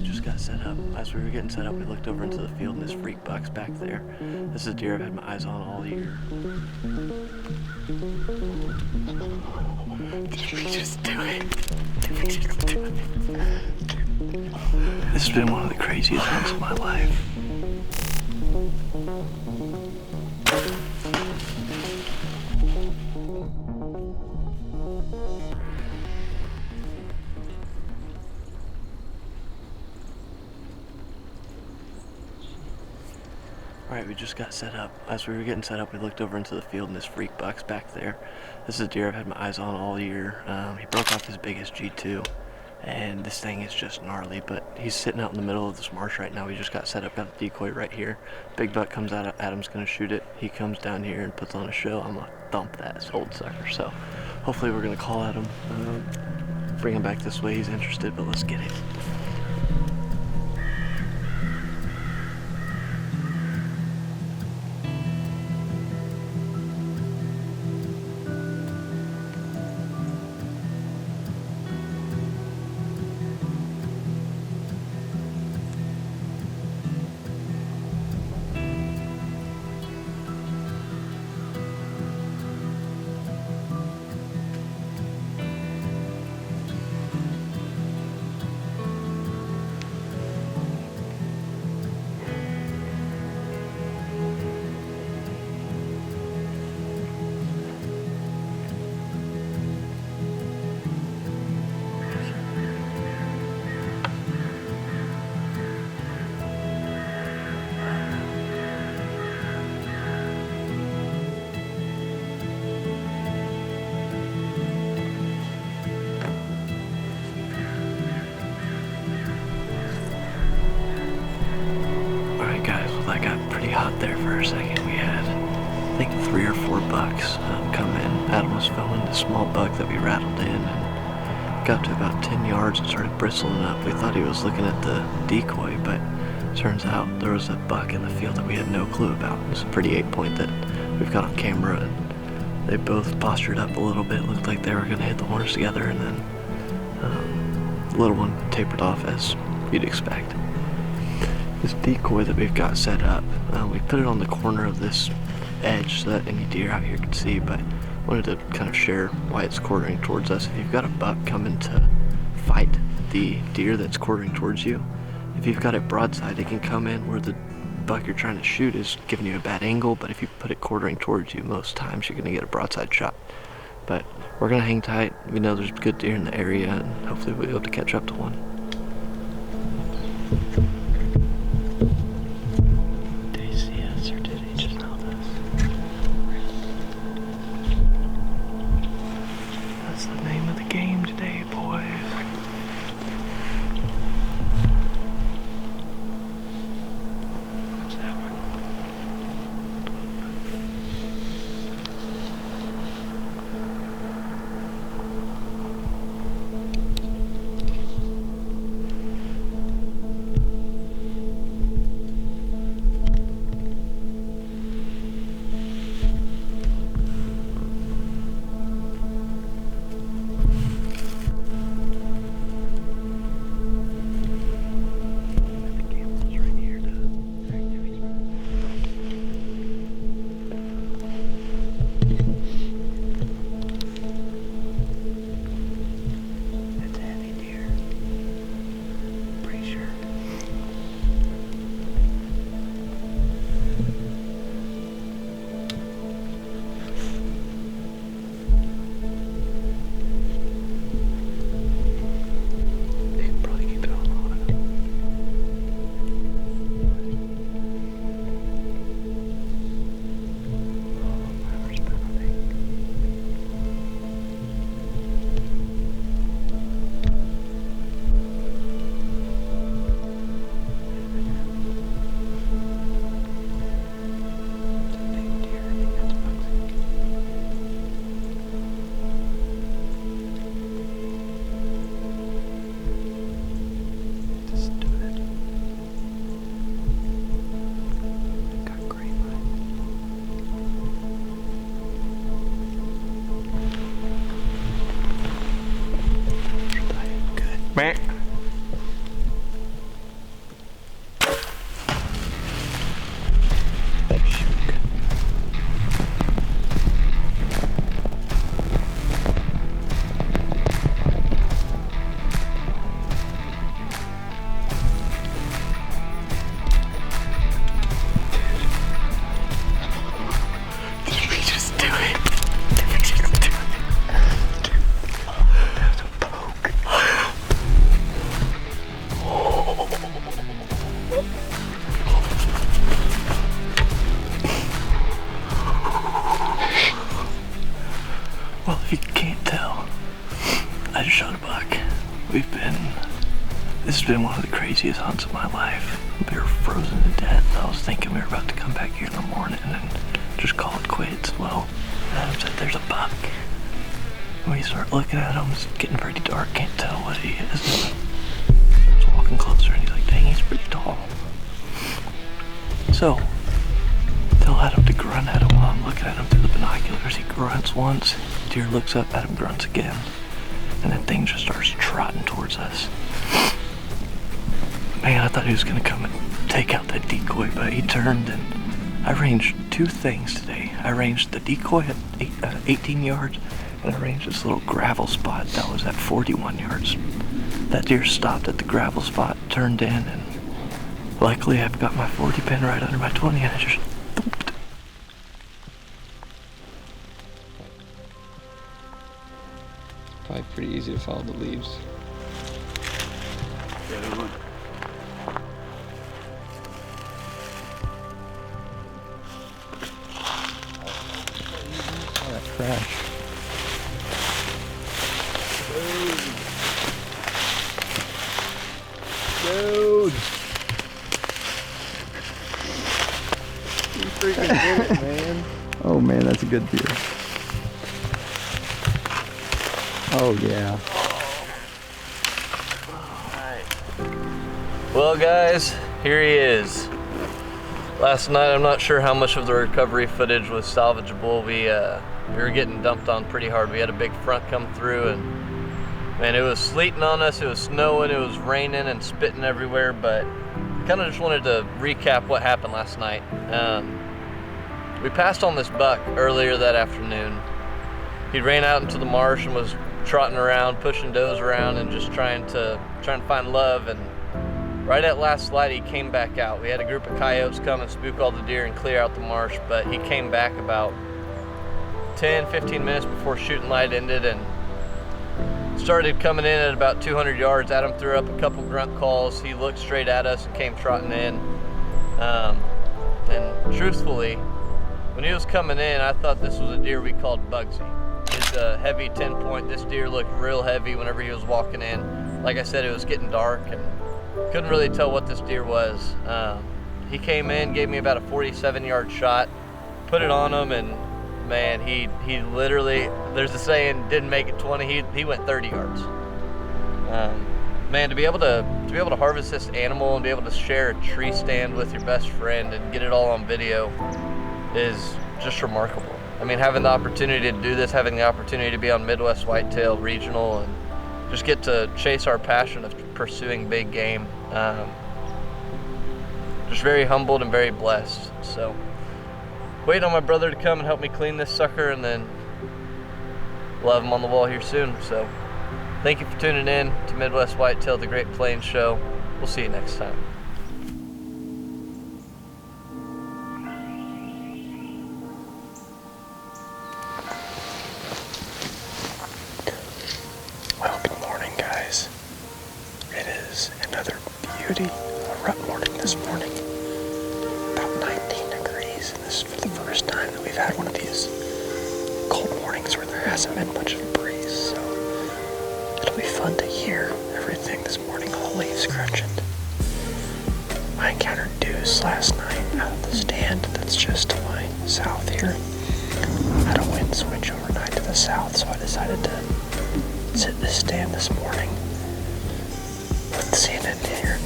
just got set up. As we were getting set up, we looked over into the field and this freak buck's back there. This is a deer I've had my eyes on all year. Did we just do it? Did we just do it? This has been one of the craziest hunts of my life. Alright, we just got set up. As we were getting set up, we looked over into the field and this freak buck's back there. This is a deer I've had my eyes on all year. He broke off his biggest G2, and this thing is just gnarly, but he's sitting out in the middle of this marsh right now. We just got set up, got the decoy right here. Big buck comes out, Adam's gonna shoot it. He comes down here and puts on a show. I'm gonna thump that old sucker. So hopefully we're gonna call at him, bring him back this way. He's interested, but let's get it. I got pretty hot there for a second. We had, I think, 3 or 4 bucks come in. Adam was filming the small buck that we rattled in and got to about 10 yards and started bristling up. We thought he was looking at the decoy, but turns out there was a buck in the field that we had no clue about. It was a pretty 8-point that we've got on camera, and they both postured up a little bit. It looked like they were going to hit the horns together, and then the little one tapered off as you'd expect. This decoy that we've got set up, we put it on the corner of this edge so that any deer out here could see, but wanted to kind of share why it's quartering towards us. If you've got a buck coming to fight the deer that's quartering towards you, if you've got it broadside, it can come in where the buck you're trying to shoot is giving you a bad angle, but if you put it quartering towards you, most times you're going to get a broadside shot. But we're going to hang tight. We know there's good deer in the area, and hopefully we'll be able to catch up to one. can't tell. I just shot a buck. This has been one of the craziest hunts of my life. We were frozen to death. I was thinking we were about to come back here in the morning and just call it quits. Well, Adam said there's a buck. We start looking at him, it's getting pretty dark, can't tell what he is. I was walking closer and he's like, dang, he's pretty tall. So, tell Adam to grunt at him while I'm looking at him through the binoculars. He grunts once, deer looks up, Adam grunts again. And that thing just starts trotting towards us. Man, I thought he was gonna come and take out that decoy, but he turned and I ranged two things today. I ranged the decoy at 18 yards and I ranged this little gravel spot that was at 41 yards. That deer stopped at the gravel spot, turned in, and luckily I've got my 40 pin right under my 20 and I just thumped. Probably pretty easy to follow the leaves. Dude. That crash. Dude! You freaking did it, man. Oh man, that's a good deer. Oh yeah. Well guys, here he is. Last night, I'm not sure how much of the recovery footage was salvageable. We were getting dumped on pretty hard. We had a big front come through and man, it was sleeting on us, it was snowing, it was raining and spitting everywhere, but I kind of just wanted to recap what happened last night. We passed on this buck earlier that afternoon. He ran out into the marsh and was trotting around, pushing does around and just trying to find love, and right at last light he came back out. We had a group of coyotes come and spook all the deer and clear out the marsh, but he came back about 10-15 minutes before shooting light ended and started coming in at about 200 yards. Adam threw up a couple grunt calls. He looked straight at us and came trotting in. And truthfully, when he was coming in, I thought this was a deer we called Bugsy. It's a heavy 10 point. This deer looked real heavy whenever he was walking in. Like I said, it was getting dark and couldn't really tell what this deer was. He came in, gave me about a 47-yard shot, put it on him, and man, he literally, there's a saying, didn't make it 20, he went 30 yards. Man, to be able to harvest this animal and be able to share a tree stand with your best friend and get it all on video is just remarkable. I mean, having the opportunity to do this, having the opportunity to be on Midwest Whitetail Regional and just get to chase our passion of pursuing big game. Just very humbled and very blessed. So, wait on my brother to come and help me clean this sucker, and then we'll have him on the wall here soon. So, thank you for tuning in to Midwest Whitetail, the Great Plains Show. We'll see you next time. Well, good morning, guys. It is another beauty, a rut morning this morning. About 19 degrees, and this is for the first time that we've had one of these cold mornings where there hasn't been much of a breeze, so it'll be fun to hear everything this morning, all the leaves crunching. I encountered Duece last night out of the stand that's just to my south here. I had a wind switch overnight to the south, so I decided to sit this stand this morning.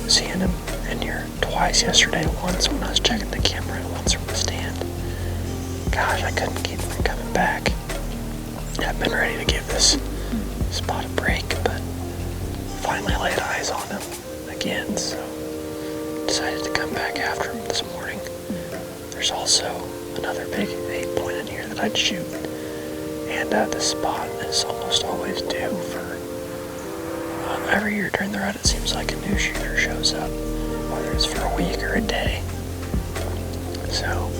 Seeing him in here twice yesterday, once when I was checking the camera and once from the stand. Gosh, I couldn't keep from coming back. I've been ready to give this spot a break, but finally laid eyes on him again, so decided to come back after him this morning. There's also another big 8-point in here that I'd shoot, and this spot is almost always due for every year during the rut. It seems like a new shooter shows up, whether it's for a week or a day. So,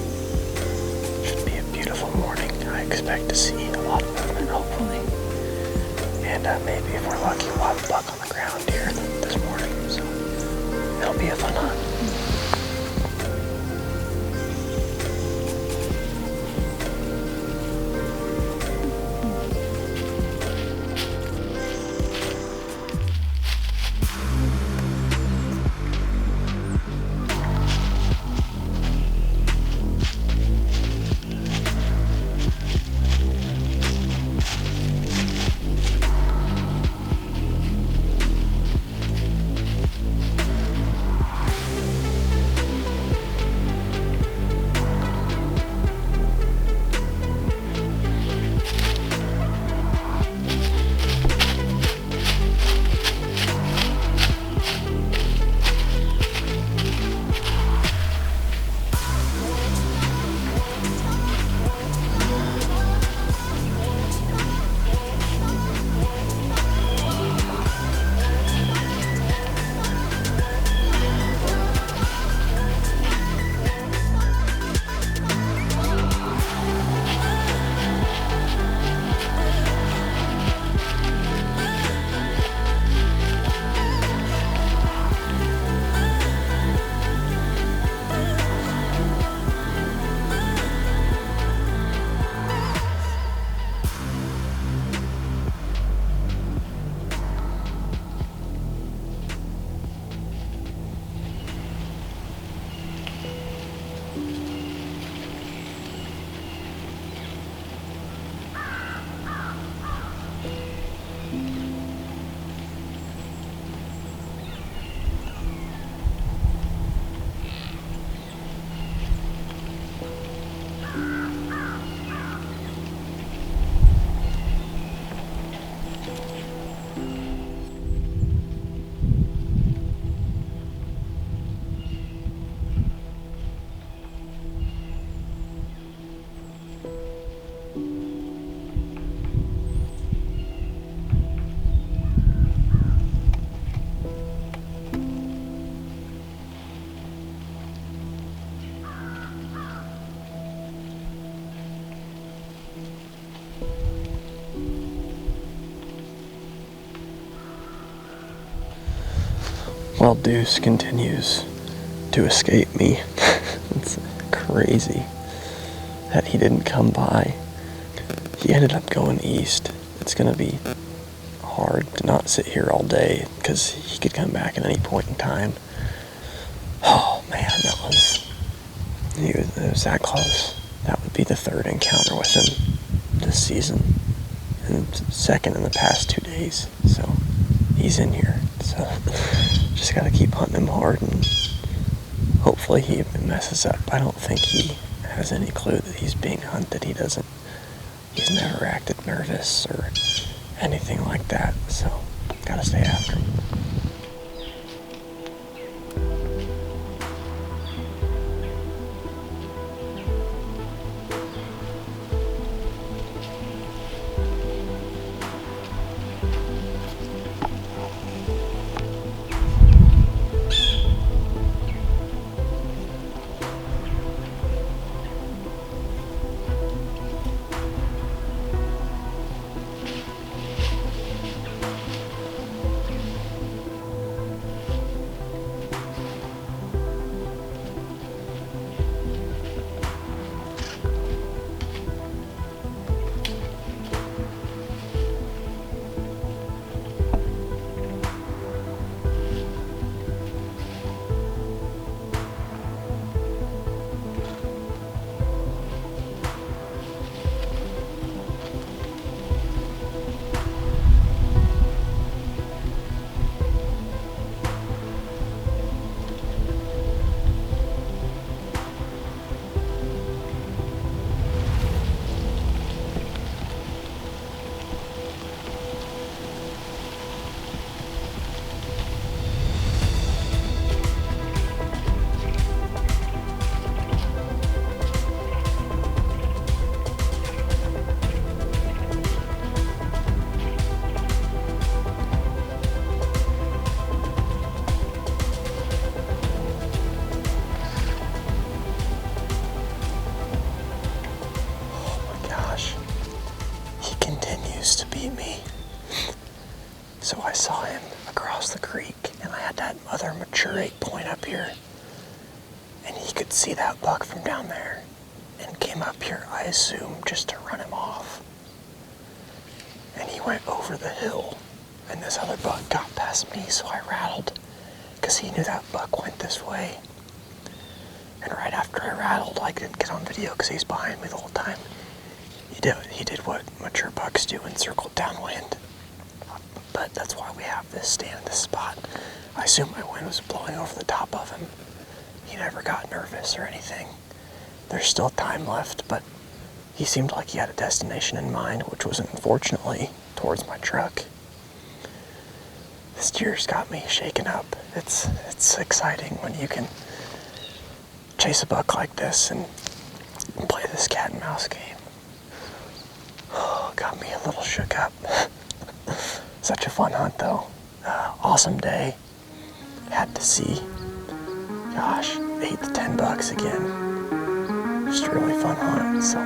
should be a beautiful morning. I expect to see a lot of movement, hopefully. And maybe if we're lucky, we'll have a buck on the ground here this morning. So, it'll be a fun hunt. Well, Duece continues to escape me. It's crazy that he didn't come by. He ended up going east. It's going to be hard to not sit here all day because he could come back at any point in time. Oh man, it was that close. That would be the third encounter with him this season, and second in the past 2 days. So he's in here. So just got to keep hunting him hard, and hopefully he messes up. I don't think he has any clue that he's being hunted. He's never acted nervous or anything like that. So gotta stay after him. To beat me. So I saw him across the creek, and I had that other mature 8-point up here, and he could see that buck from down there and came up here, I assume, just to run him off. And he went over the hill, and this other buck got past me, so I rattled because he knew that buck went this way. And right after I rattled, I didn't get on video because he's behind me the whole time. He did what mature bucks do and circled downwind. But that's why we have this stand in this spot. I assume my wind was blowing over the top of him. He never got nervous or anything. There's still time left, but he seemed like he had a destination in mind, which was unfortunately towards my truck. This deer's got me shaken up. It's exciting when you can chase a buck like this and play this cat and mouse game. Got me a little shook up. Such a fun hunt though. Awesome day. Had to see, 8 to 10 bucks again. Just a really fun hunt, so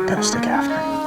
gotta stick after him.